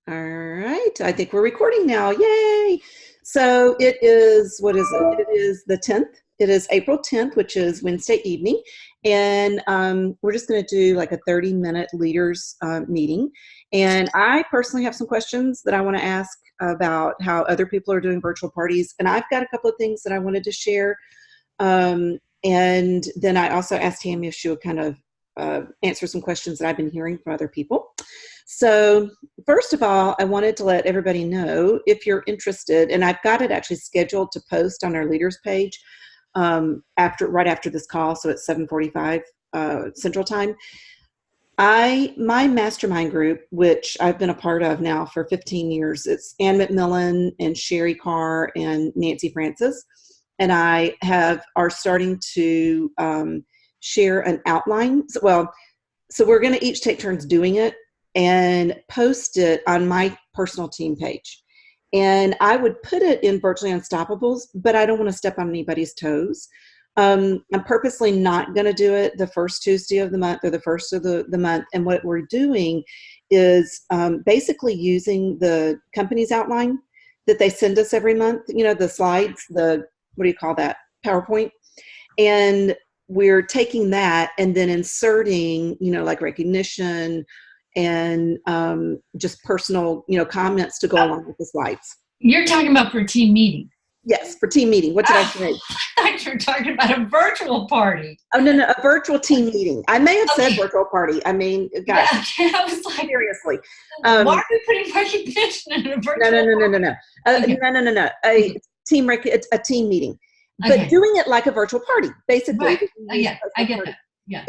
All right. I think we're recording now. Yay. So it is, what is it? It is the 10th. It is April 10th, which is Wednesday evening. And we're just going to do like a 30-minute leaders meeting. And I personally have some questions that I want to ask about how other people are doing virtual parties. And I've got a couple of things that I wanted to share. And then I also asked Tammy if she would kind of answer some questions that I've been hearing from other people. So first of all, I wanted to let everybody know if you're interested, and I've got it actually scheduled to post on our leaders page right after this call, so it's 7:45 Central Time. My mastermind group, which I've been a part of now for 15 years, it's Ann McMillan and Sherry Carr and Nancy Francis, and are starting to share an outline. So we're going to each take turns doing it and post it on my personal team page. And I would put it in Virtually Unstoppables, but I don't want to step on anybody's toes. I'm purposely not going to do it the first Tuesday of the month or the first of the month. And what we're doing is basically using the company's outline that they send us every month, the slides, what do you call that? PowerPoint. And we're taking that and then inserting, like recognition and just personal, comments to go along with the slides. You're talking about for team meeting? Yes, for team meeting. What did I say? I thought you were talking about a virtual party. Oh, no, a virtual team meeting. I may have said virtual party. I mean, guys, I was like, seriously. Why are we putting recognition in a virtual No. No. A team meeting. But doing it like a virtual party, basically. Right. Yeah, I get that. Yeah.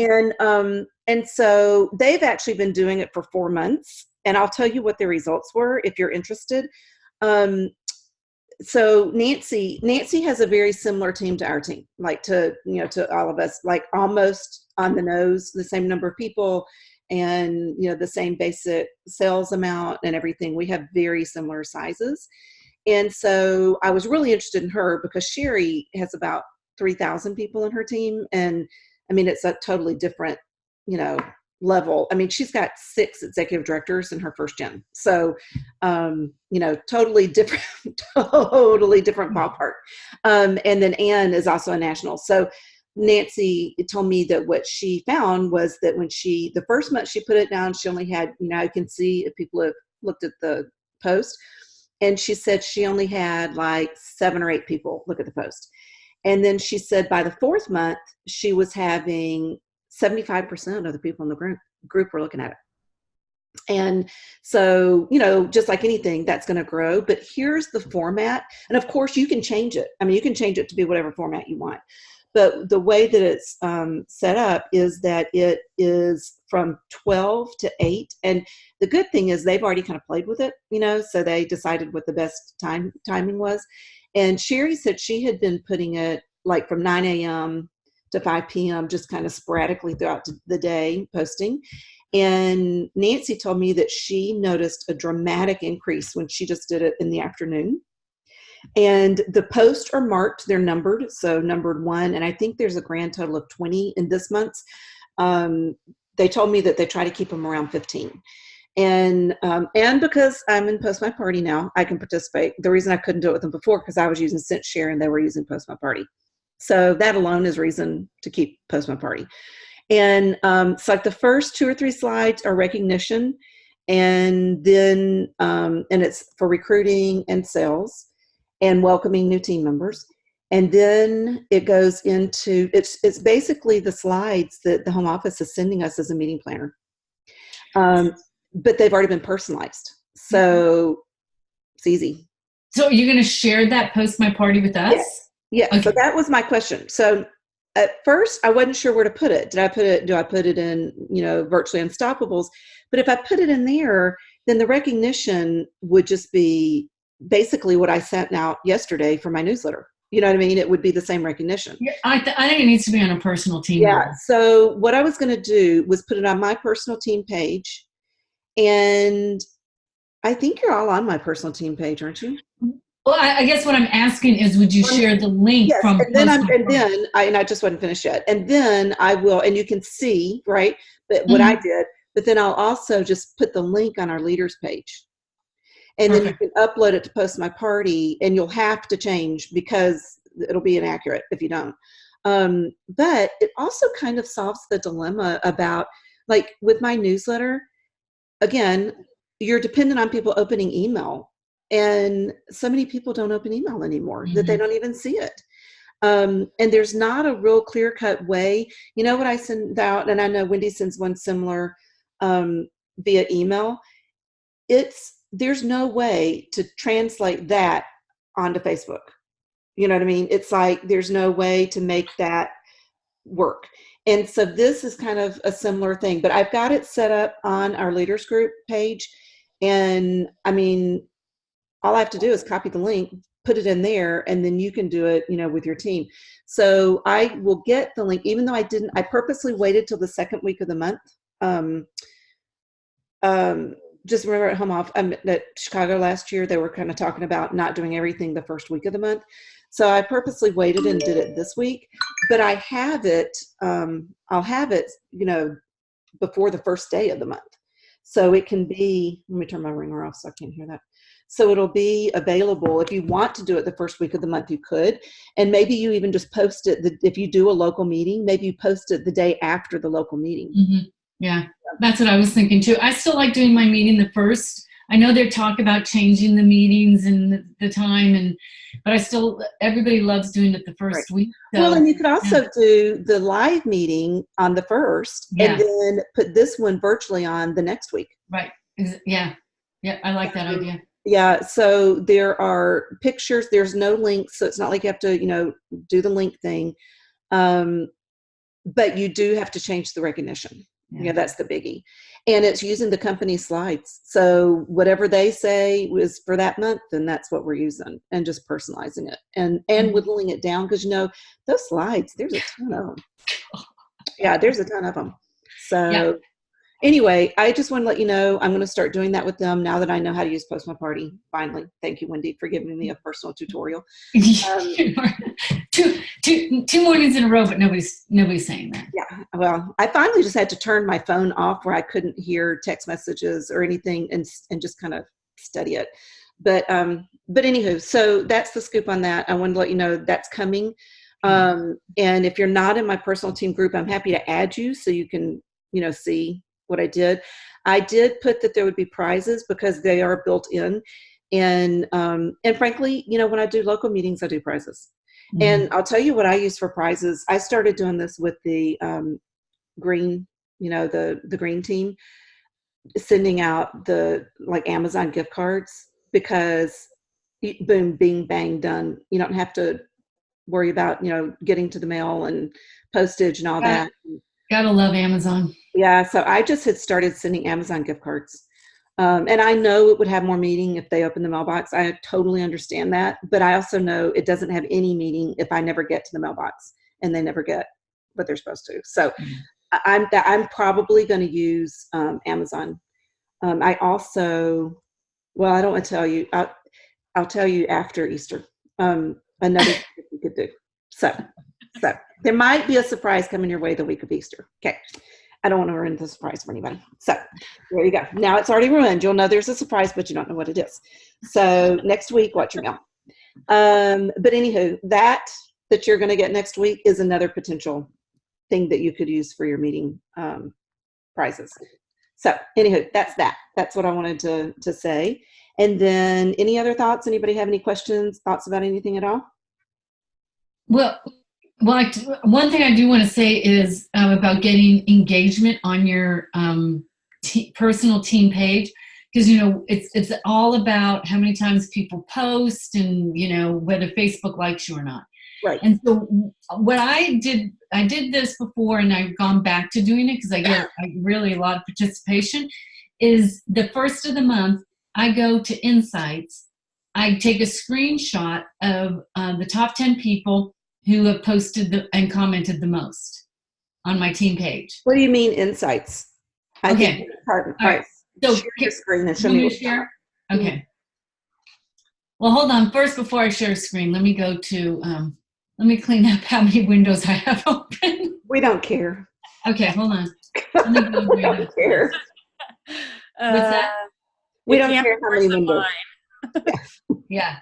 And so they've actually been doing it for 4 months, and I'll tell you what the results were if you're interested. So Nancy has a very similar team to our team, like to all of us, like almost on the nose, the same number of people, and the same basic sales amount and everything. We have very similar sizes. And so I was really interested in her because Sherry has about 3,000 people in her team. And I mean, it's a totally different, level. I mean, she's got 6 executive directors in her first gen. So, totally different ballpark. And then Ann is also a national. So Nancy told me that what she found was that when the first month she put it down, she only had, I can see if people have looked at the post, and she said she only had like 7 or 8 people look at the post. And then she said by the 4th month, she was having 75% of the people in the group were looking at it. And so, just like anything, that's going to grow. But here's the format. And of course, you can change it. I mean, you can change it to be whatever format you want. But the way that it's set up is that it is from 12 to 8. And the good thing is they've already kind of played with it, so they decided what the best timing was. And Sherry said she had been putting it like from 9 a.m. to 5 p.m., just kind of sporadically throughout the day posting. And Nancy told me that she noticed a dramatic increase when she just did it in the afternoon. And the posts are marked, they're numbered, so numbered 1, and I think there's a grand total of 20 in this month's. They told me that they try to keep them around 15. And because I'm in Post My Party now, I can participate. The reason I couldn't do it with them before, because I was using ScentShare and they were using Post My Party. So that alone is reason to keep Post My Party. And so like the first 2 or 3 slides are recognition, and then and it's for recruiting and sales and welcoming new team members. And then it goes into, it's basically the slides that the home office is sending us as a meeting planner. But they've already been personalized. So it's easy. So you're going to share that Post My Party with us? Yes. Yeah. Okay. So that was my question. So at first I wasn't sure where to put it. Do I put it in, Virtually Unstoppables? But if I put it in there, then the recognition would just be basically what I sent out yesterday for my newsletter. You know what I mean? It would be the same recognition. Yeah, I think it needs to be on a personal team. Yeah. So what I was going to do was put it on my personal team page. And I think you're all on my personal team page, aren't you? Well, I guess what I'm asking is, would you share the link from? Yes, I just wasn't finished yet. And then I will, and you can see, right, but what I did, but then I'll also just put the link on our leaders page. and then you Perfect. can upload it to Post My Party, and you'll have to change because it'll be inaccurate if you don't. But it also kind of solves the dilemma about, like, with my newsletter, again, you're dependent on people opening email, and so many people don't open email anymore that they Mhm. don't even see it. And there's not a real clear-cut way. You know what I send out, and I know Wendy sends one similar via email. There's no way to translate that onto Facebook. You know what I mean? It's like there's no way to make that work. And so this is kind of a similar thing, but I've got it set up on our leaders group page. And I mean, all I have to do is copy the link, put it in there, and then you can do it, with your team. So I will get the link, even though I purposely waited till the second week of the month. Um, just remember at home off, at Chicago last year, they were kind of talking about not doing everything the first week of the month. So I purposely waited and did it this week, but I have it, I'll have it, before the first day of the month. So it can be, let me turn my ringer off so I can't hear that. So it'll be available. If you want to do it the first week of the month, you could. And maybe you even just post it, if you do a local meeting, maybe you post it the day after the local meeting. Mm-hmm. Yeah, that's what I was thinking too. I still like doing my meeting the first. I know they talk about changing the meetings and the time, but everybody loves doing it the first week. So, well, and you could also do the live meeting on the first, and then put this one virtually on the next week. Right. Yeah. Yeah. I like that idea. Yeah. So there are pictures. There's no links, so it's not like you have to, do the link thing. But you do have to change the recognition. Yeah, that's the biggie. And it's using the company slides. So whatever they say was for that month, then that's what we're using, and just personalizing it and whittling it down. Because, those slides, there's a ton of them. Yeah, there's a ton of them. So anyway, I just want to let you know, I'm going to start doing that with them now that I know how to use Post My Party. Finally. Thank you, Wendy, for giving me a personal tutorial. Two mornings in a row, but nobody's saying that. Yeah. Well, I finally just had to turn my phone off where I couldn't hear text messages or anything, and just kind of study it. But anywho, so that's the scoop on that. I wanted to let you know that's coming. And if you're not in my personal team group, I'm happy to add you so you can, see what I did. I did put that there would be prizes because they are built in. And frankly, when I do local meetings, I do prizes. Mm-hmm. And I'll tell you what I use for prizes. I started doing this with the green, the green team, sending out the Amazon gift cards, because boom, bing, bang, done. You don't have to worry about, getting to the mail and postage and all that. Gotta love Amazon. Yeah. So I just had started sending Amazon gift cards. And I know it would have more meaning if they open the mailbox. I totally understand that. But I also know it doesn't have any meaning if I never get to the mailbox and they never get what they're supposed to. So I'm probably going to use Amazon. I also, well, I don't want to tell you. I'll tell you after Easter. Another thing you could do. So there might be a surprise coming your way the week of Easter. Okay. I don't want to ruin the surprise for anybody. So there you go. Now it's already ruined. You'll know there's a surprise, but you don't know what it is. So next week, watch your mail. But anywho, that you're going to get next week is another potential thing that you could use for your meeting prizes. So anywho, that's what I wanted to say. And then any other thoughts? Anybody have any questions, thoughts about anything at all? Well, one thing I do want to say is about getting engagement on your personal team page, because it's all about how many times people post and whether Facebook likes you or not. Right. And so what I did this before, and I've gone back to doing it because I get really a lot of participation. Is the first of the month I go to Insights, I take a screenshot of the top 10 people who have posted and commented the most on my team page. What do you mean Insights? Okay. All right. So share your screen and show me what share. Okay. Well, hold on. First, before I share a screen, let me go to, let me clean up how many windows I have open. We don't care. Okay, hold on. Let me go we don't care. What's that? We It don't can't care be how worse many than members. mine. Yeah.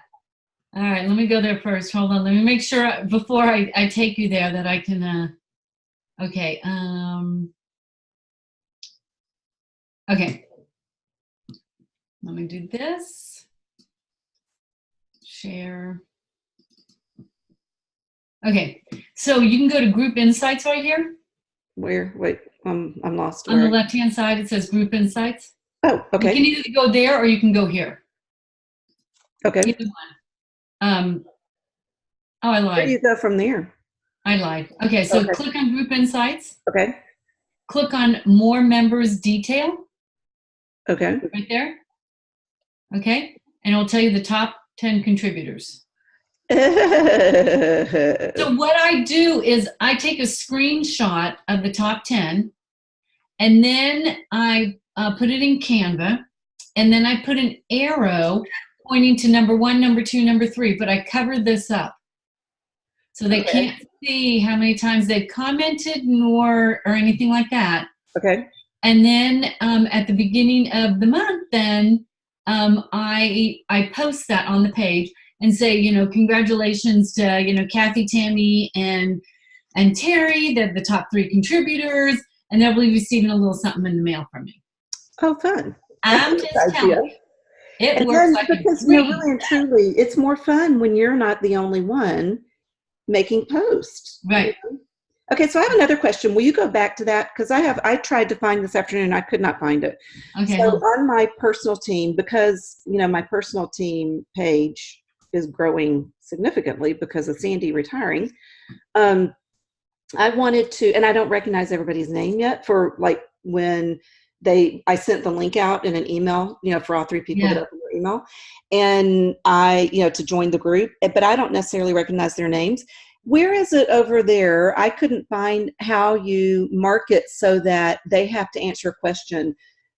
All right, let me go there first. Hold on. Let me make sure before I take you there that I can, okay. Okay. Let me do this. Share. Okay. So you can go to Group Insights right here. Where? Wait, I'm lost. On the Where? left-hand side, it says Group Insights. Oh, You can okay. either go there or you can go here. Okay. Either one. Oh, I Where do you lied. go from there? I lied. Okay, so Okay. click on Group Insights. Okay. Click on More Members Detail Okay. right there. Okay, and it'll tell you the top 10 contributors. So what I do is I take a screenshot of the top 10, and then I put it in Canva, and then I put an arrow pointing to number 1, number 2, number 3, but I covered this up. So they can't see how many times they've commented nor or anything like that. Okay. And then at the beginning of the month, then I post that on the page and say, you know, congratulations to, you know, Kathy, Tammy, and Terry, they're the top 3 contributors, and they'll be receiving a little something in the mail from me. Oh, fun. I'm just telling you, it And works then, like a because, you know, dream. really and truly, it's more fun when you're not the only one making posts. Right. You know? Okay, so I have another question. Will you go back to that? Because I tried to find this afternoon, I could not find it. Okay. So on my personal team, because, you know, my personal team page is growing significantly because of Sandy retiring, I wanted to, and I don't recognize everybody's name yet, for like when I sent the link out in an email, you know, for all 3 people that opened their email, and you know, to join the group, but I don't necessarily recognize their names. Where is it over there? I couldn't find how you mark it so that they have to answer a question,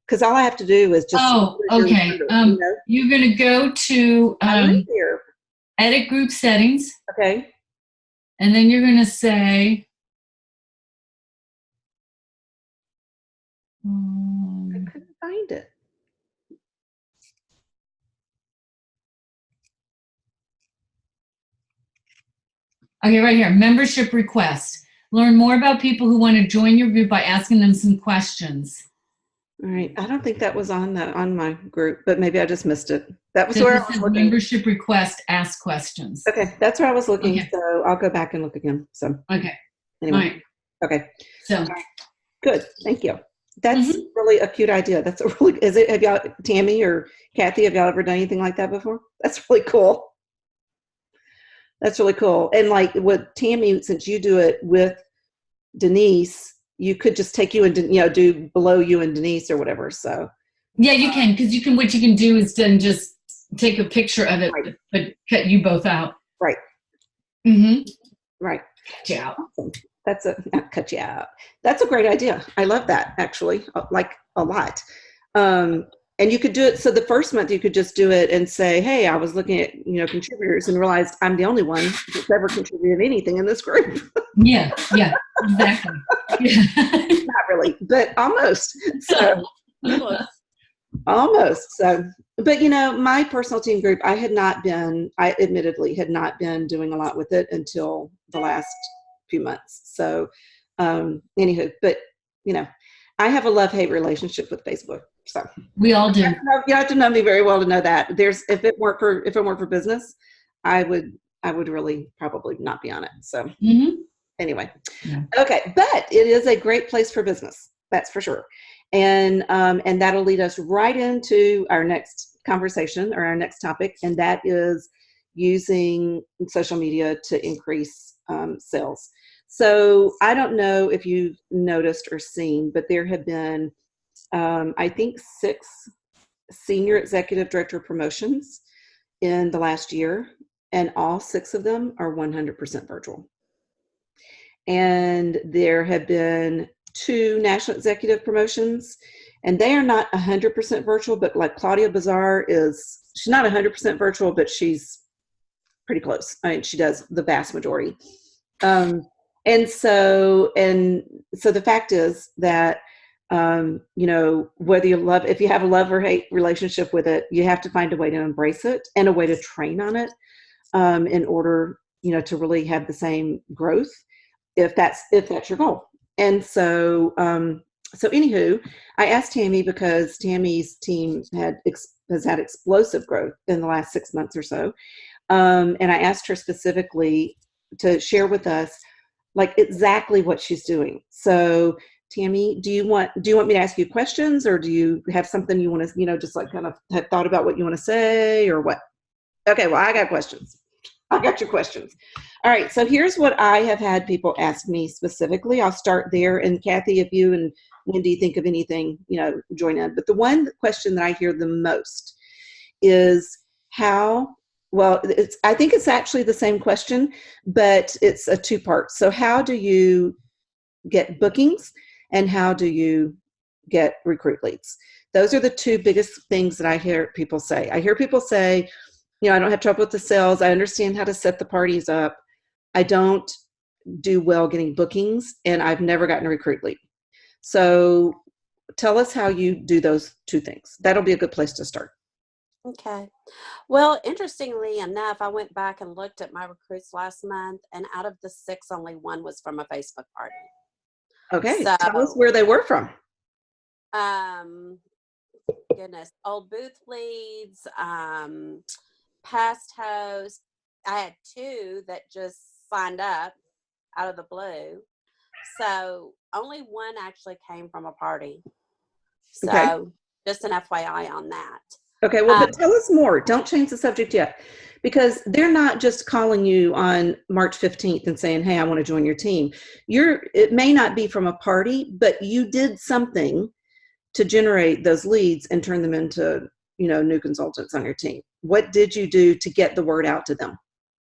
because all I have to do is just. Oh, okay. You know? You're going to go to right there. Edit Group Settings. Okay. And then you're going to say, I couldn't find it. okay, right here, membership request. Learn more about people who want to join your group by asking them some questions. All right. I don't think that was on my group, but maybe I just missed it. That was where I was looking. Membership request, ask questions. Okay, that's where I was looking. Okay. So I'll go back and look again. So okay. anyway. All right. Okay. So good. Thank you. That's really a cute idea. That's a really, have y'all, Tammy or Kathy, have y'all ever done anything like that before? That's really cool. That's really cool. And like with Tammy, since you do it with Denise, you could just take you and, you know, do below you and Denise or whatever. So yeah, you can, because what you can do is then just take a picture of it, right. but cut you both out. Right. Right. Cut you out. Awesome. Not cut you out. That's a great idea. I love that, actually, like a lot. And you could do it. So the first month you could just do it and say, hey, I was looking at, you know, contributors and realized I'm the only one that's ever contributed anything in this group. Yeah, exactly. Yeah. Not really, but almost. So almost. So, but you know, my personal team group, I admittedly had not been doing a lot with it until the last few months. So anywho, but you know, I have a love-hate relationship with Facebook. So we all do. You have to know me very well to know that. If it weren't for business, I would really probably not be on it. So anyway, okay, but it is a great place for business. That's for sure. And that'll lead us right into our next conversation or our next topic, and that is using social media to increase sales. So I don't know if you've noticed or seen, but there have been, I think, 6 senior executive director promotions in the last year, and all 6 of them are 100% virtual. And there have been 2 national executive promotions, and they are not 100% virtual, but like Claudia Bazar she's not 100% virtual, but she's pretty close. I mean, she does the vast majority. And so the fact is that Whether if you have a love or hate relationship with it, you have to find a way to embrace it and a way to train on it, in order, to really have the same growth, if that's your goal. And so anywho, I asked Tammy because Tammy's team has had explosive growth in the last 6 months or so. And I asked her specifically to share with us like exactly what she's doing. So Tammy, do you want me to ask you questions, or do you have something you want to, just like kind of have thought about what you want to say, or what? Okay, well, I got questions. I got your questions. All right, so here's what I have had people ask me specifically. I'll start there. And Kathy, if you and Wendy think of anything, join in. But the one question that I hear the most is I think it's actually the same question, but it's a two-part. So how do you get bookings, and how do you get recruit leads? Those are the two biggest things that I hear people say. I hear people say, I don't have trouble with the sales. I understand how to set the parties up. I don't do well getting bookings, and I've never gotten a recruit lead. So tell us how you do those two things. That'll be a good place to start. Okay. Well, interestingly enough, I went back and looked at my recruits last month, and out of the 6, only 1 was from a Facebook party. Okay. So, tell us where they were from. Goodness, old booth leads, past hosts. I had 2 that just signed up out of the blue. So only 1 actually came from a party. So okay. Just an FYI on that. Okay, well, but tell us more. Don't change the subject yet, because they're not just calling you on March 15th and saying, hey, I want to join your team. It may not be from a party, but you did something to generate those leads and turn them into, new consultants on your team. What did you do to get the word out to them?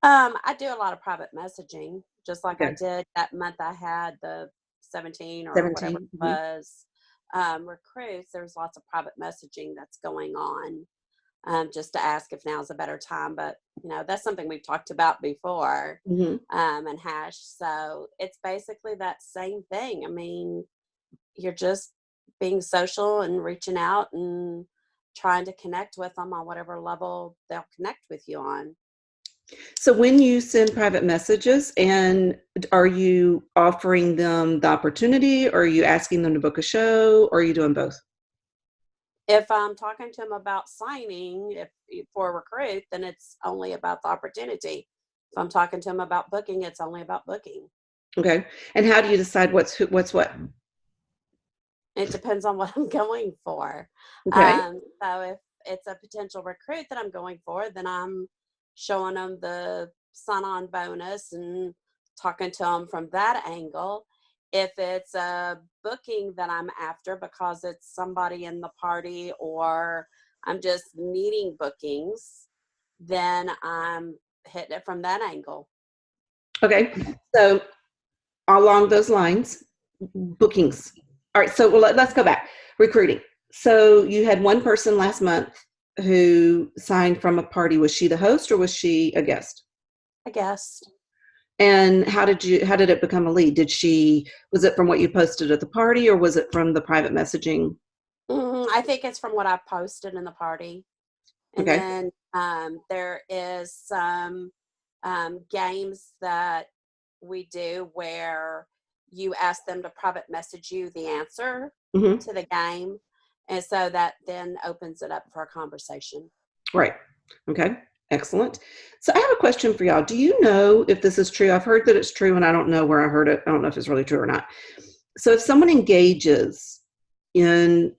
I do a lot of private messaging, just like I did that month. I had the 17 whatever it was. Recruits, there's lots of private messaging that's going on, just to ask if now's a better time. But that's something we've talked about before, and Hash. So it's basically that same thing. I mean, you're just being social and reaching out and trying to connect with them on whatever level they'll connect with you on. So when you send private messages, and are you offering them the opportunity, or are you asking them to book a show, or are you doing both? If I'm talking to them about signing for a recruit, then it's only about the opportunity. If I'm talking to them about booking, it's only about booking. Okay. And how do you decide what's what? It depends on what I'm going for. Okay. So if it's a potential recruit that I'm going for, then I'm showing them the sign-on bonus and talking to them from that angle. If it's a booking that I'm after because it's somebody in the party, or I'm just needing bookings, then I'm hitting it from that angle. Okay. So along those lines, bookings. All right. So let's go back. Recruiting. So you had one person last month who signed from a party. Was she the host, or was she a guest? A guest. And how did it become a lead? Was it from what you posted at the party, or was it from the private messaging? I think it's from what I posted in the party. And then there is some games that we do where you ask them to private message you the answer to the game. And so that then opens it up for a conversation. Right. Okay. Excellent. So I have a question for y'all. Do you know if this is true? I've heard that it's true, and I don't know where I heard it. I don't know if it's really true or not. So if someone engages in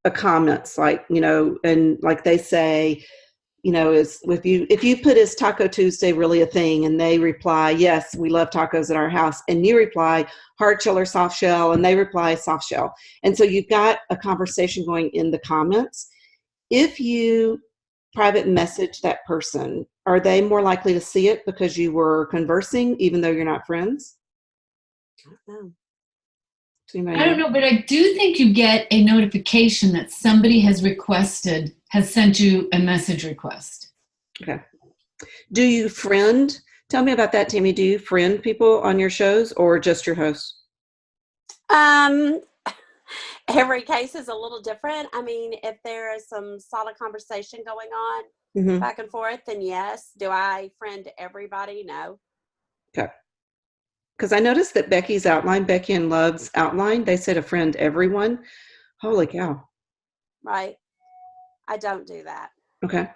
a comments, like, and like they say, if you put "Is Taco Tuesday really a thing?" and they reply, "Yes, we love tacos at our house," and you reply hard shell or soft shell, and they reply soft shell. And so you've got a conversation going in the comments. If you private message that person, are they more likely to see it because you were conversing, even though you're not friends? I don't know, but I do think you get a notification that somebody has sent you a message request. Okay. Do you friend? Tell me about that, Tammy. Do you friend people on your shows, or just your hosts? Every case is a little different. I mean, if there is some solid conversation going on Mm-hmm. back and forth, then yes. Do I friend everybody? No. Okay. Because I noticed that Becky's outline, Becky and Love's outline, they said a friend everyone. Holy cow. Right. I don't do that. Okay.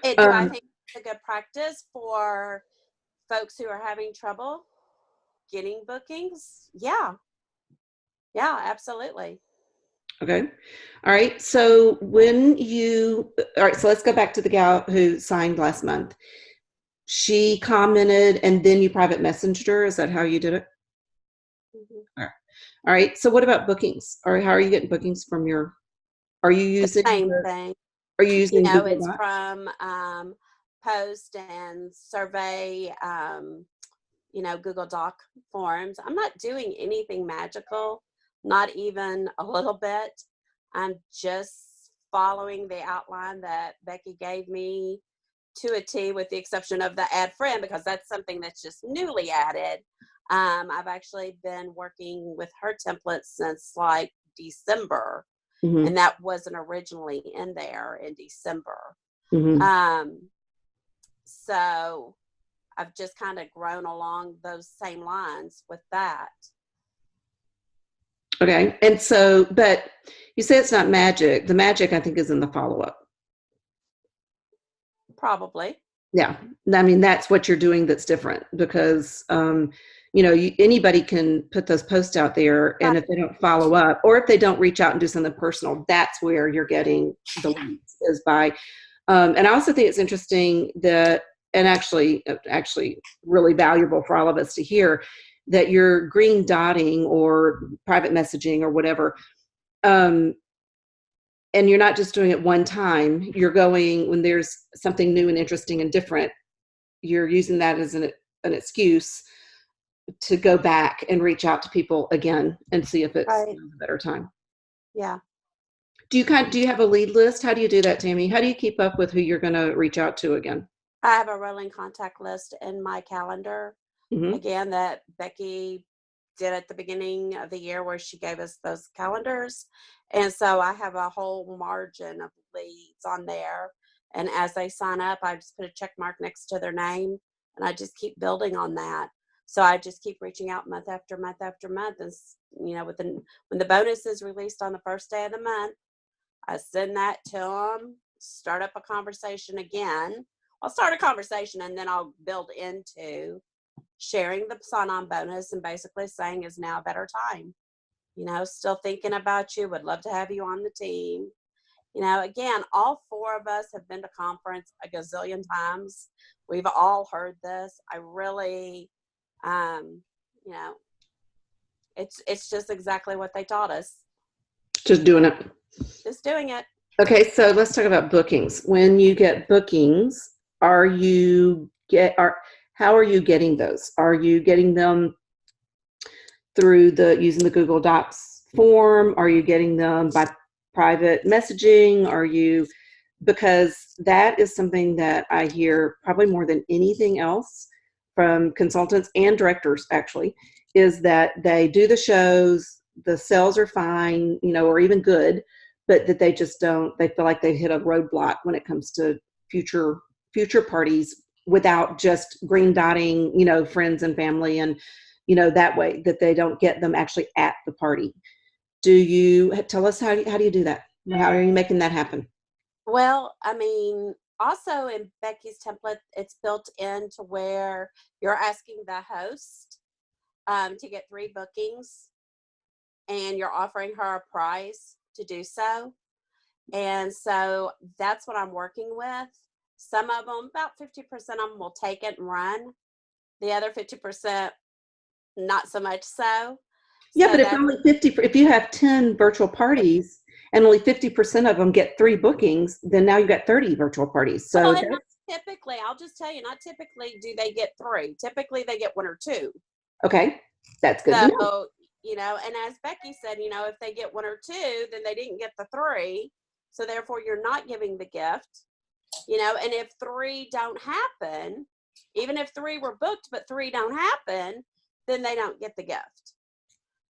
Do I think it's a good practice for folks who are having trouble getting bookings? Yeah. Yeah, absolutely. Okay. All right. So all right, so let's go back to the gal who signed last month. She commented and then you private messaged her. Is that how you did it? Mm-hmm. All right. So what about bookings? Or how are you getting bookings from are you The using, same thing. are you using Google It's Docs? from post and survey, Google Doc forms. I'm not doing anything magical, not even a little bit. I'm just following the outline that Becky gave me to a T, with the exception of the add friend, because that's something that's just newly added. I've actually been working with her template since like December, Mm-hmm. and that wasn't originally in there in December. Mm-hmm. So I've just kind of grown along those same lines with that. Okay. And so, but you say it's not magic. The magic, I think, is in the follow-up. Probably. Yeah. I mean, that's what you're doing that's different because, anybody can put those posts out there, and if they don't follow up or if they don't reach out and do something personal, that's where you're getting the leads is by, and I also think it's interesting that, and actually really valuable for all of us to hear, that you're green dotting or private messaging or whatever. And you're not just doing it one time. You're going when there's something new and interesting and different. You're using that as an excuse to go back and reach out to people again and see if it's right. a better time. Yeah. Do you have a lead list? How do you do that, Tammy? How do you keep up with who you're going to reach out to again? I have a rolling contact list in my calendar, Mm-hmm. again, that Becky did at the beginning of the year, where she gave us those calendars. And so I have a whole margin of leads on there. And as they sign up, I just put a check mark next to their name, and I just keep building on that. So I just keep reaching out month after month after month. And, when the bonus is released on the first day of the month, I send that to them, start up a conversation again. I'll start a conversation and then I'll build into sharing the sign-on bonus and basically saying, is now a better time. Still thinking about you, would love to have you on the team. Again, all four of us have been to conference a gazillion times. We've all heard this. I really, it's just exactly what they taught us. Just doing it. Just doing it. Okay, so let's talk about bookings. When you get bookings, how are you getting those? Are you getting them through using the Google Docs form? Are you getting them by private messaging? Because that is something that I hear probably more than anything else from consultants and directors, actually, is that they do the shows, the sales are fine, or even good, but that they feel like they hit a roadblock when it comes to future parties without just green dotting, friends and family, and that way that they don't get them actually at the party. Do you tell us how do you do that? How are you making that happen? Well, I mean, also in Becky's template, it's built into where you're asking the host to get 3 bookings, and you're offering her a prize to do so. And so that's what I'm working with. Some of them, about 50% of them, will take it and run. The other 50%, not so much so. Yeah, So but if only 50, if you have 10 virtual parties and only 50% of them get 3 bookings, then now you've got 30 virtual parties. So well, and not typically, I'll just tell you, not typically do they get 3. Typically they get 1 or 2. Okay, that's good to know. And as Becky said, if they get 1 or 2, then they didn't get the 3. So therefore you're not giving the gift, and if 3 don't happen, even if 3 were booked, but 3 don't happen, then they don't get the gift.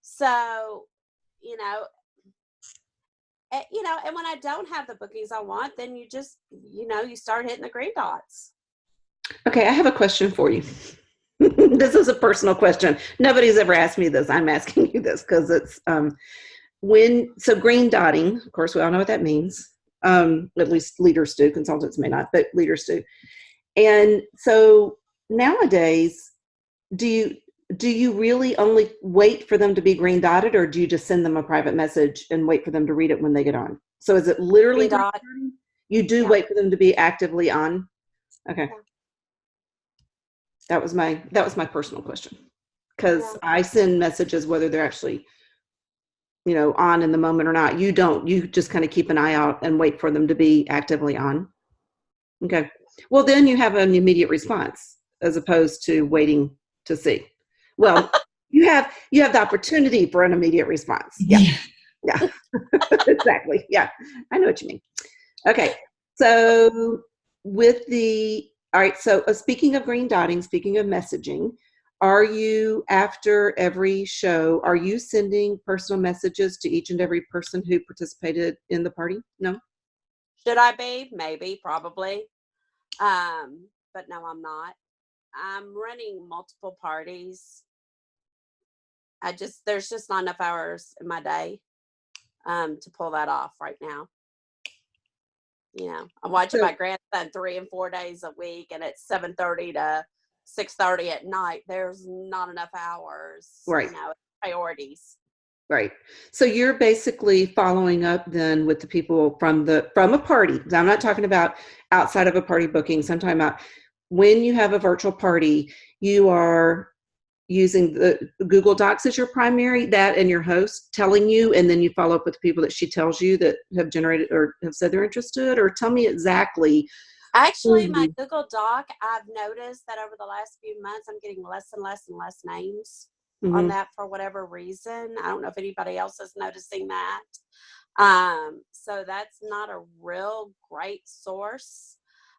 So, you know, and when I don't have the bookings I want, then you just, you know, you start hitting the green dots. Okay, I have a question for you. This is a personal question. Nobody's ever asked me this. I'm asking you this because it's so green dotting, of course, we all know what that means. At least leaders do, consultants may not, but leaders do. And so nowadays, do you really only wait for them to be green dotted, or do you just send them a private message and wait for them to read it when they get on? So is it literally Green dot. you do Yeah. wait for them to be actively on? Okay. Yeah. That was my personal question, because Yeah. I send messages whether they're actually, you know, on in the moment or not. You don't. You just kind of keep an eye out and wait for them to be actively on. Okay. Well, then you have an immediate response as opposed to waiting to see. Well, you have the opportunity for an immediate response. Yeah. Yeah. Exactly. Yeah. I know what you mean. Okay. So all right. So speaking of green dotting, speaking of messaging, are you, after every show, are you sending personal messages to each and every person who participated in the party? No? Should I be? Maybe, probably. But no, I'm not. I'm running multiple parties. There's just not enough hours in my day to pull that off right now. You know, I'm watching my grandson 3 and 4 days a week, and it's 7:30 to 6:30 at night. There's not enough hours. Right. You know, priorities. Right. So you're basically following up then with the people from a party. I'm not talking about outside of a party booking. So I'm talking about when you have a virtual party, you are using the Google Docs as your primary, that and your host telling you, and then you follow up with the people that she tells you that have generated or have said they're interested, or tell me exactly. Actually, my Google Doc, I've noticed that over the last few months, I'm getting less and less and less names on that for whatever reason. I don't know if anybody else is noticing that. So that's not a real great source.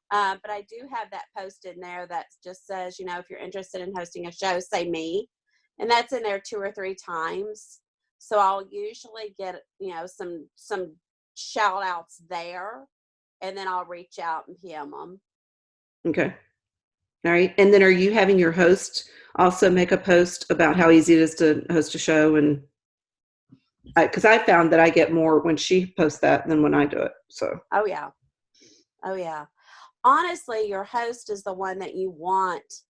But I do have that post in there that just says, you know, if you're interested in hosting a show, say me. And that's in there 2 or 3 times. So I'll usually get, you know, some shout outs there, and then I'll reach out and PM them. Okay. All right. And then are you having your host also make a post about how easy it is to host a show? And because I found that I get more when she posts that than when I do it. So. Oh, yeah. Oh, yeah. Honestly, your host is the one that you want.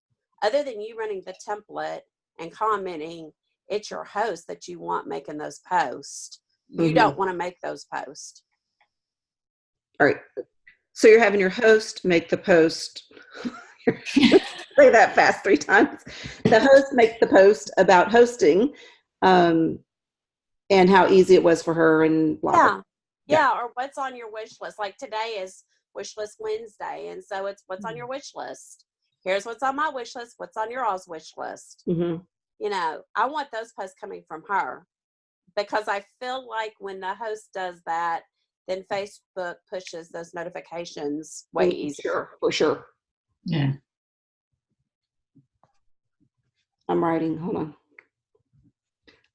Other than you running the template and commenting, it's your host that you want making those posts. You don't want to make those posts. All right. So you're having your host make the post. Say that fast 3 times. The host makes the post about hosting and how easy it was for her and blah, blah. Yeah, or what's on your wish list. Like today is Wish List Wednesday, and so it's what's on your wish list. Here's what's on my wish list. What's on your all's wish list? You know, I want those posts coming from her, because I feel like when the host does that, then Facebook pushes those notifications way easier. For sure. Yeah. I'm writing. Hold on.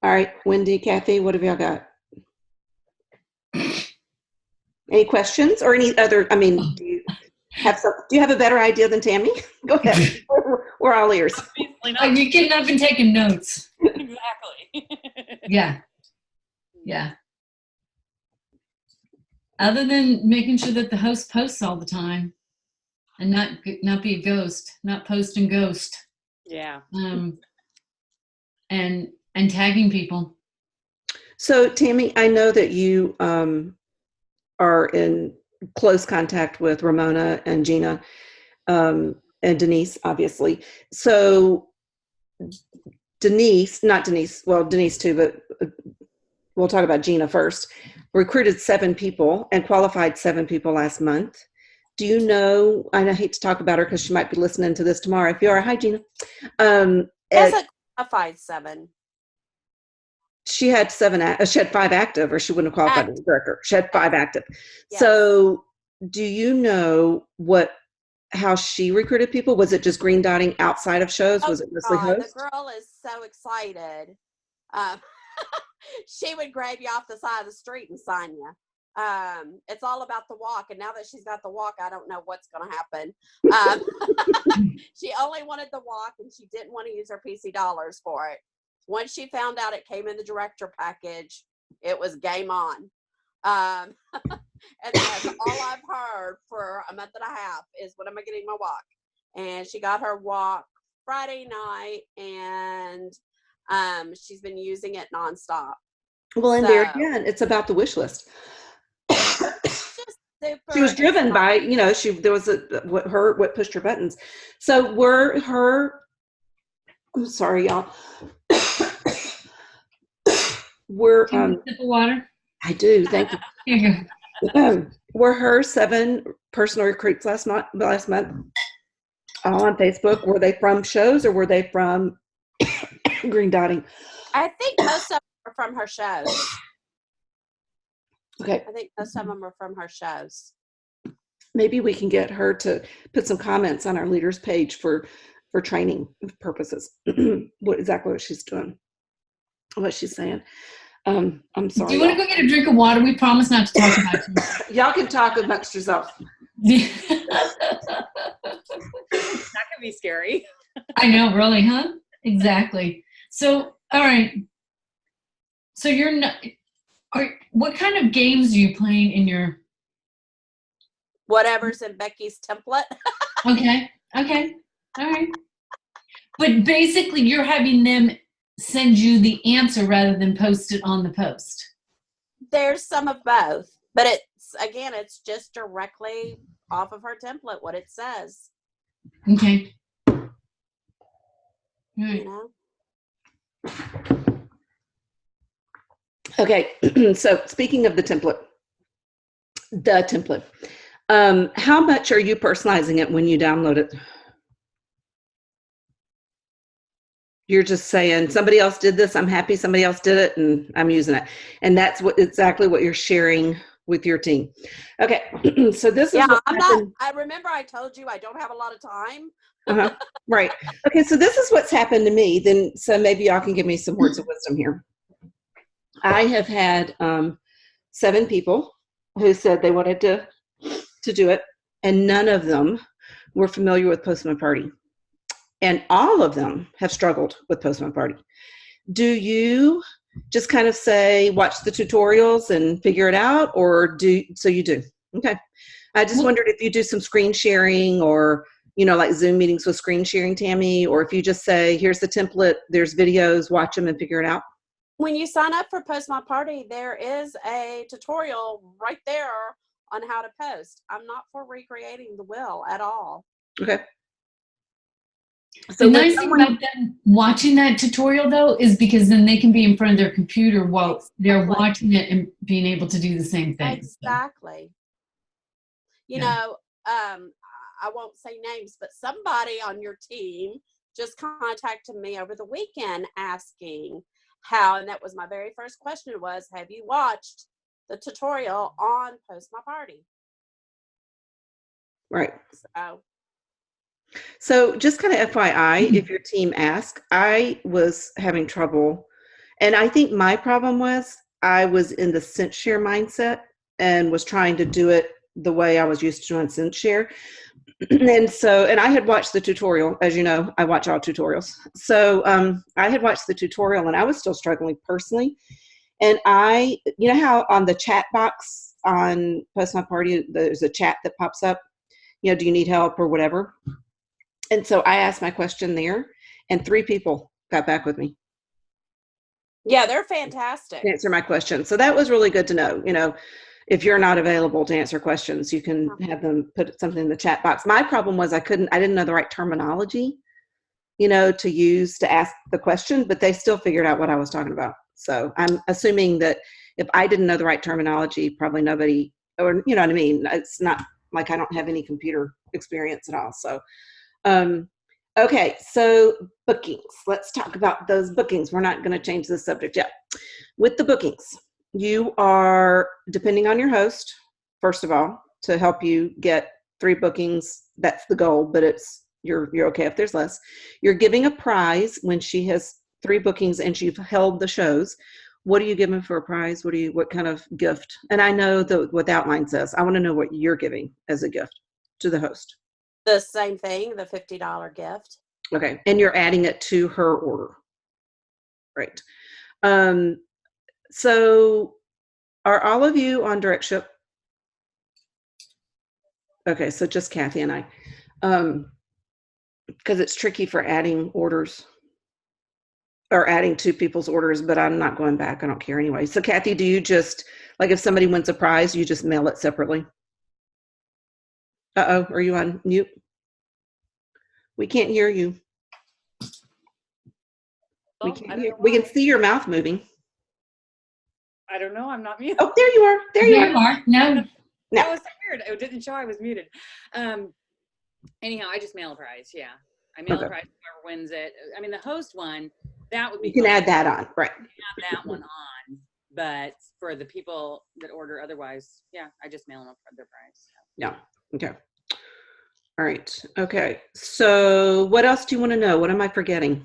All right, Wendy, Kathy, what have y'all got? Any questions or any other? I mean, do you have a better idea than Tammy? Go ahead. We're all ears. Obviously not. You're getting up and taking notes. Exactly. Yeah. Yeah. Other than making sure that the host posts all the time and not be a ghost, not post and ghost. Yeah. And tagging people. So Tammy, I know that you are in close contact with Ramona and Gina and Denise, obviously. So Denise too, but we'll talk about Gina first, recruited 7 people and qualified 7 people last month. Do you know, and I hate to talk about her because she might be listening to this tomorrow. If you are, hi, Gina. Hasn't qualified 7. She had 7, she had 5 active, or she wouldn't have qualified as a director. She had 5 active. Yes. So do you know how she recruited people? Was it just green dotting outside of shows? Was it mostly host? The girl is so excited. She would grab you off the side of the street and sign you. It's all about the walk. And now that she's got the walk, I don't know what's going to happen. She only wanted the walk and she didn't want to use her PC dollars for it. Once she found out it came in the director package, it was game on. And that's all I've heard for a month and a half is, when am I getting my walk? And she got her walk Friday night, and she's been using it nonstop. Well, and there again, it's about the wish list. She was driven by, there was what pushed her buttons. So I'm sorry, y'all. Can you sip of water? I do. Thank you. Here you go. Were her 7 personal recruits last month all on Facebook? Were they from shows or were they from Green Dotting? I think most of them are from her shows. Okay. I think most of them are from her shows. Maybe we can get her to put some comments on our leaders page for training purposes. Exactly what she's doing, what she's saying. I'm sorry. Do you want to go get a drink of water? We promise not to talk about you. Y'all can talk amongst yourselves. That could be scary. I know, really, huh? Exactly. So, all right. So you're not. What kind of games are you playing in your? Whatever's in Becky's template. Okay. All right. But basically, you're having them send you the answer rather than post it on the post. There's some of both, but it's just directly off of her template what it says. Okay. All right. Okay. So speaking of the template, how much are you personalizing it when you download it? You're just saying somebody else did this, I'm happy somebody else did it, and I'm using it. And that's exactly what you're sharing with your team. Okay, so this is what happened. I remember I told you I don't have a lot of time. Right. Okay, so this is what's happened to me. Then, so maybe y'all can give me some words of wisdom here. I have had 7 people who said they wanted to do it, and none of them were familiar with Postman Party. And all of them have struggled with Postman Party. Do you just kind of say, watch the tutorials and figure it out, or so you do? Okay. I just wondered if you do some screen sharing, or, like Zoom meetings with screen sharing, Tammy, or if you just say, here's the template, there's videos, watch them and figure it out. When you sign up for Postman Party, there is a tutorial right there on how to post. I'm not for recreating the wheel at all. Okay. So the nice thing about them watching that tutorial, though, is because then they can be in front of their computer while they're watching it and being able to do the same thing. Exactly. So. I won't say names, but somebody on your team just contacted me over the weekend asking how, and that was my very first question was, have you watched the tutorial on Postman Party? Right. So just kind of FYI, if your team asks, I was having trouble. And I think my problem was I was in the SenseShare mindset and was trying to do it the way I was used to on SenseShare. And I had watched the tutorial. As you know, I watch all tutorials. So I had watched the tutorial and I was still struggling personally. And how on the chat box on Postman Party, there's a chat that pops up, do you need help or whatever? And so I asked my question there, and 3 people got back with me. Yeah, they're fantastic. To answer my question. So that was really good to know. If you're not available to answer questions, you can have them put something in the chat box. My problem was I didn't know the right terminology, to use to ask the question, but they still figured out what I was talking about. So I'm assuming that if I didn't know the right terminology, probably nobody, or you know what I mean? It's not like I don't have any computer experience at all. So, okay. So bookings, let's talk about those bookings. We're not going to change the subject yet. With the bookings, you are depending on your host, first of all, to help you get 3 bookings. That's the goal, but you're okay if there's less. You're giving a prize when she has 3 bookings and you've held the shows. What are you giving for a prize? What kind of gift? And I know what the outline says. I want to know what you're giving as a gift to the host. The same thing, the $50 gift. Okay. And you're adding it to her order. Right. So are all of you on direct ship? Okay. So just Kathy and I, because it's tricky for adding orders or adding to people's orders, but I'm not going back. I don't care anyway. So Kathy, do you just, like if somebody wins a prize, you just mail it separately? Uh-oh, are you on mute? We can't hear you. We can see your mouth moving. I don't know. I'm not muted. Oh, there you are. There you are. No. That was so weird. It didn't show I was muted. Anyhow, I just mail a prize. Yeah. I mail a prize to whoever wins it. I mean, the host one, that would be. You can add that on, right? Add that one on. But for the people that order otherwise, yeah, I just mail them their prize. Yeah. Okay. All right. Okay. So what else do you want to know? What am I forgetting?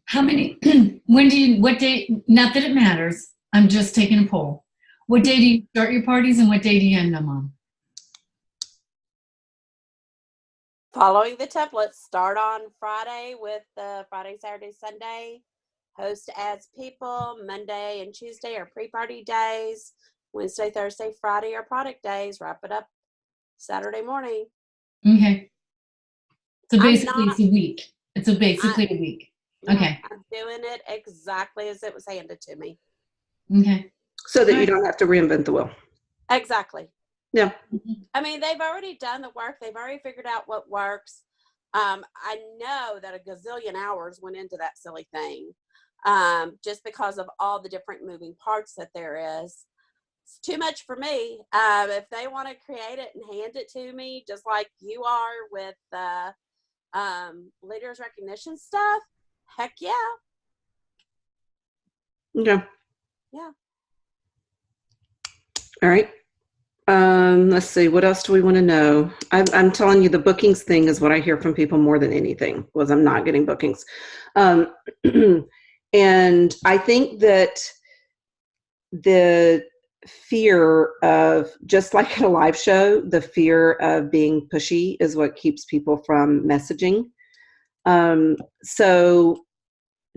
How many, what day, not that it matters, I'm just taking a poll. What day do you start your parties and what day do you end them on? Following the template, start on Friday with the Friday, Saturday, Sunday. Host adds people. Monday and Tuesday are pre-party days. Wednesday, Thursday, Friday are product days. Wrap it up Saturday morning. Okay. So basically it's a week. It's basically a week. Okay. I'm doing it exactly as it was handed to me. Okay. So that you don't have to reinvent the wheel. Exactly. Yeah. I mean, they've already done the work. They've already figured out what works. I know that a gazillion hours went into that silly thing, just because of all the different moving parts that there is. It's too much for me. If they want to create it and hand it to me, just like you are with the leaders recognition stuff, heck yeah. Okay. Yeah. All right. Let's see. What else do we want to know? I'm telling you, the bookings thing is what I hear from people more than anything. Was I'm not getting bookings, and I think that the fear of, just like at a live show, the fear of being pushy is what keeps people from messaging. So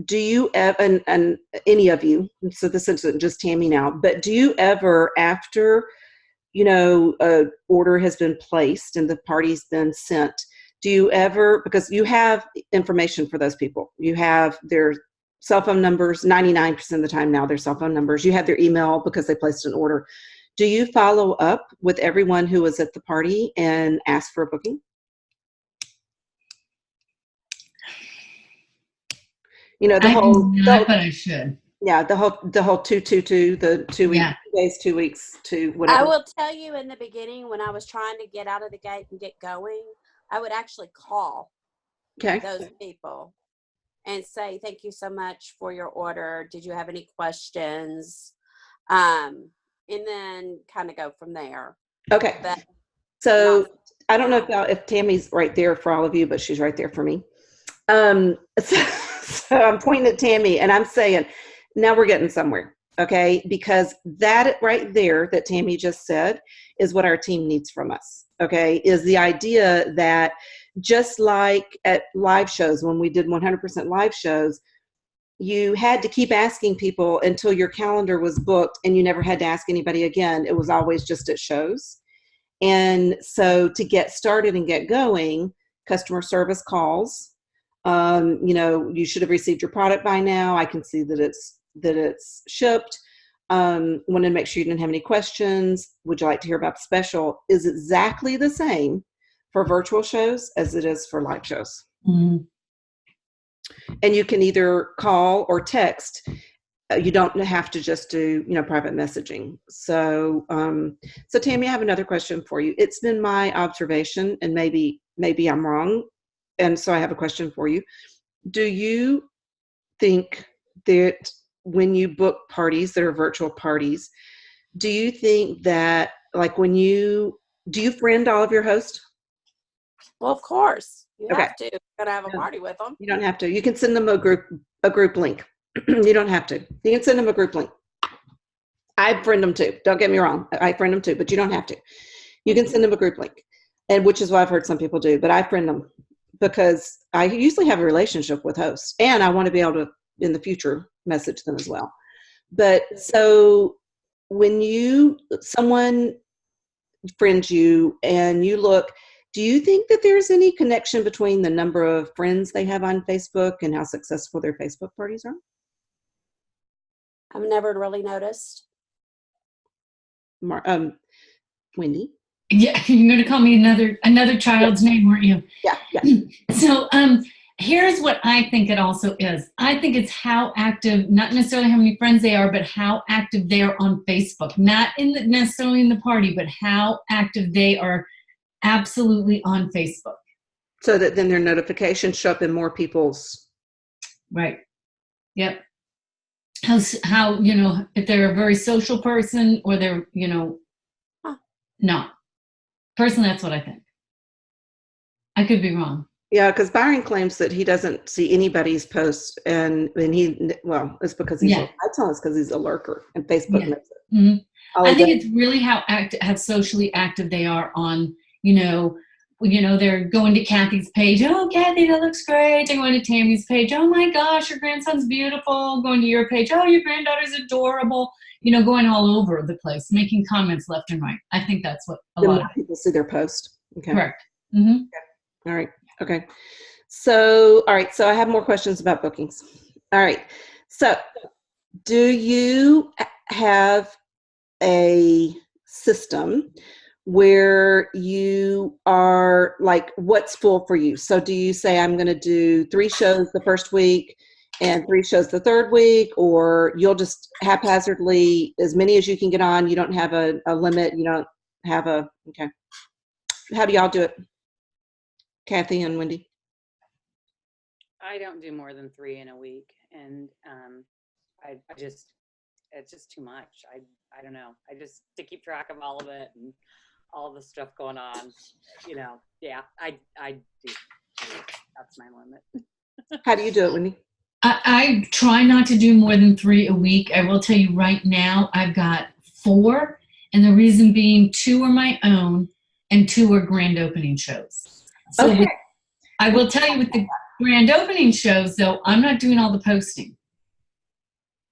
do you ever, and any of you, so this isn't just Tammy now, but do you ever, after, a order has been placed and the party's been sent, do you ever, because you have information for those people, you have their cell phone numbers, 99% of the time now, their cell phone numbers, you have their email because they placed an order. Do you follow up with everyone who was at the party and ask for a booking? But I should. Yeah, the whole 222, the 2 weeks, 2 days, 2 weeks, to whatever. I will tell you, in the beginning, when I was trying to get out of the gate and get going, I would actually call those people and say, thank you so much for your order. Did you have any questions? And then kind of go from there. Okay. But so I don't know if Tammy's right there for all of you, but she's right there for me. So I'm pointing at Tammy and I'm saying, now we're getting somewhere, okay? Because that right there that Tammy just said is what our team needs from us, okay? Is the idea that just like at live shows, when we did 100% live shows, you had to keep asking people until your calendar was booked and you never had to ask anybody again. It was always just at shows. And so to get started and get going, customer service calls, you should have received your product by now. I can see that it's shipped. Want to make sure you didn't have any questions. Would you like to hear about the special? Is exactly the same for virtual shows as it is for live shows. Mm-hmm. And you can either call or text. You don't have to just do, private messaging. So, so Tammy, I have another question for you. It's been my observation, and maybe I'm wrong, and so I have a question for you. Do you think that when you book parties that are virtual parties, do you think that, like, do you friend all of your hosts? Well, of course. You have to. You're going to have a party with them. You don't have to. You can send them a group link. You don't have to. You can send them a group link. I friend them too. Don't get me wrong. I friend them too, but you don't have to. You can send them a group link, and which is what I've heard some people do, but I friend them because I usually have a relationship with hosts, and I want to be able to, in the future, message them as well. But so when someone friends you and you look, do you think that there's any connection between the number of friends they have on Facebook and how successful their Facebook parties are? I've never really noticed. Wendy? Yeah, you're going to call me another child's name, weren't you? Yeah. So here's what I think it also is. I think it's how active, not necessarily how many friends they are, but how active they are on Facebook. Not necessarily in the party, but how active they are absolutely on Facebook. So that then their notifications show up in more people's. Right. Yep. How if they're a very social person or they're, not. Personally, that's what I think. I could be wrong. Yeah, because Byron claims that he doesn't see anybody's posts, and it's because he's. I tell us because he's a lurker, and Facebook knows it. Mm-hmm. I think it's really how socially active they are on. They're going to Kathy's page. Oh, Kathy, that looks great. They're going to Tammy's page. Oh my gosh, your grandson's beautiful. Going to your page. Oh, your granddaughter's adorable. Going all over the place, making comments left and right. I think that's what a lot of people see their post. Okay. Correct. Mm-hmm. Okay. All right. Okay. So, all right. So I have more questions about bookings. All right. So do you have a system where you are like, what's full for you? So do you say, I'm going to do 3 shows the first week and 3 shows the third week, or you'll just haphazardly, as many as you can get on, you don't have a limit, you don't have okay. How do y'all do it? Kathy and Wendy? I don't do more than 3 in a week. And it's just too much. I don't know. To keep track of all of it and all the stuff going on, yeah, I do. That's my limit. How do you do it, Wendy? I try not to do more than 3 a week. I will tell you right now, I've got 4, and the reason being 2 are my own and 2 are grand opening shows. So okay. I will tell you with the grand opening shows, though, I'm not doing all the posting.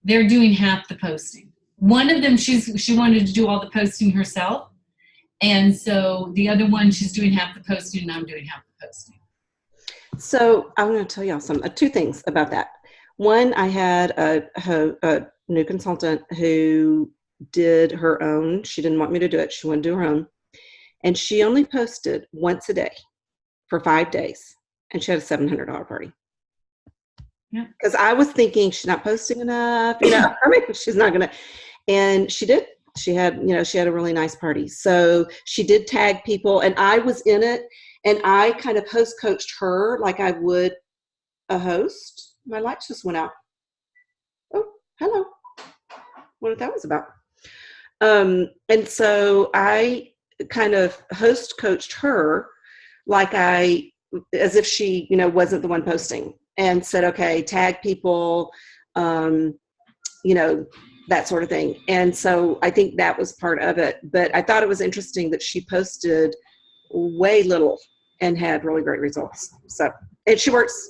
They're doing half the posting. One of them, she wanted to do all the posting herself, and so the other one, she's doing half the posting, and I'm doing half the posting. So I'm going to tell y'all 2 things about that. One, I had a new consultant who did her own. She didn't want me to do it. She wanted to do her own. And she only posted once a day for 5 days. And she had a $700 party. Yeah. Because I was thinking she's not posting enough. She's not going to. And she did. She had a really nice party. So she did tag people, and I was in it. And I kind of host coached her like I would a host. My lights just went out. Oh, hello. What that was about. And so I kind of host coached her like as if she, wasn't the one posting, and said, okay, tag people, that sort of thing. And so I think that was part of it. But I thought it was interesting that she posted way little and had really great results. So, and she works,